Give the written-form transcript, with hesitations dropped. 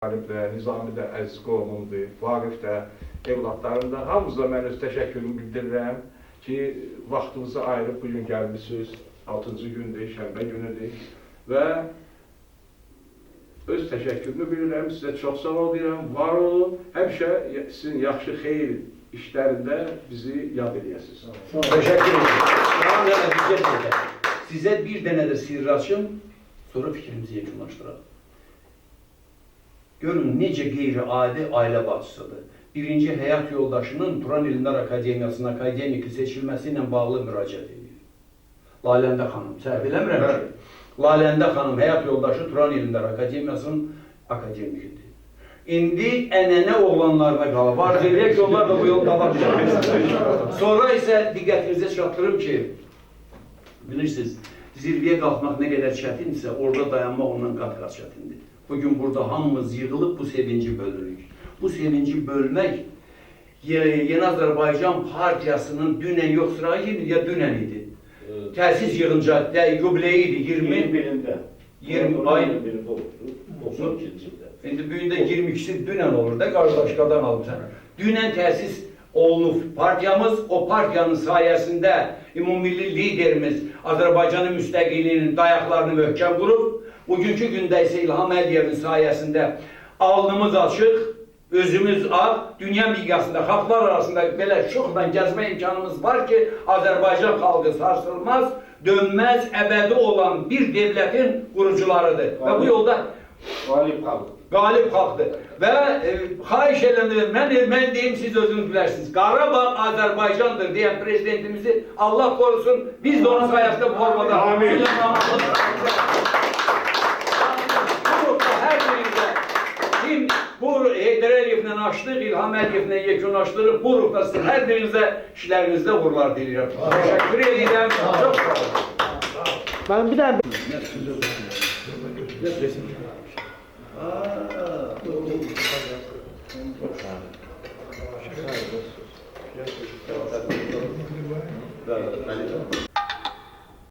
Qalib də, Nizami də əziz qovumumdur, Vaqif də, evlatlarım da. Hamınıza mən öz təşəkkürümü bildirirəm ki, vaxtınızı ayırıb bugün gəlmişsiniz. 6-cı gündür, şənbə günüdür və öz təşəkkürümü bilirəm, sizə çox sağ ol deyirəm, var olun, həmişə sizin yaxşı xeyir işlərində bizi yad edəsiniz. Təşəkkür ederim. Sizə bir dənə də sirr açım, sonra fikrimizi yekunlaşdıralım. Görün necə qeyri-adi ailə bacısıdır. Birinci həyat yoldaşının Turan İlmlər Akademiyasının akademiki seçilməsi ilə bağlı müraciət edir. Laləndə xanım, səhv eləmirəm ki, Laləndə xanım həyat yoldaşı Turan İlmlər Akademiyasının akademikidir. İndi ənənə oğlanlarına qalır. Var deyək ki, onlar da bu yolu davam edir. Sonra isə diqqətinizə çatdırım ki, bilirsiniz, zirvəyə qalxmaq nə qədər çətindirsə, orada dayanmaq ondan qat-qat çətindir. Bugün burada hamımız yığılıb bu sevinci bölürük. Bu sevinci bölmək Yeni Azərbaycan Partiyasının dünən yox sırayı ya dünən idi. Təsis yığınca yubileyi idi 21'ində. 20 ayın 21'ində oldu. 92'də. İndi bu gün də 22'si dünən olur da qardaşlardan alıb sən. Dünən təsis olunub partiyamız, o partiyanın sayəsində ümumilli liderimiz Azərbaycanın müstəqilliyinin dayaqlarını möhkəm qurub. Bugünkü gündə isə İlham Əliyevin sayəsində alnımız açıq, özümüz ağ, dünya miqyasında, xalqlar arasında belə şoxla gəzmə imkanımız var ki, Azərbaycan xalqı sarsılmaz, dönməz, əbədi olan bir devlətin qurucularıdır. Və bu yolda qalib xalqdır. Və xahiş edirəm, mən deyim, siz özünüz bilərsiniz. Qarabağ Azərbaycandır deyən prezidentimizi Allah korusun, biz də onun sayəsində formada. Amin. Bu Heydər Əliyevlə açdıq, İlham Əliyevlə yekunlaşdırıb, bu ruhda sizin hər birinizə işlərinizdə uğurlar diləyirəm. Təşəkkür edirəm. Çox sağ olun. Ben bir daha... Çok sağ olun.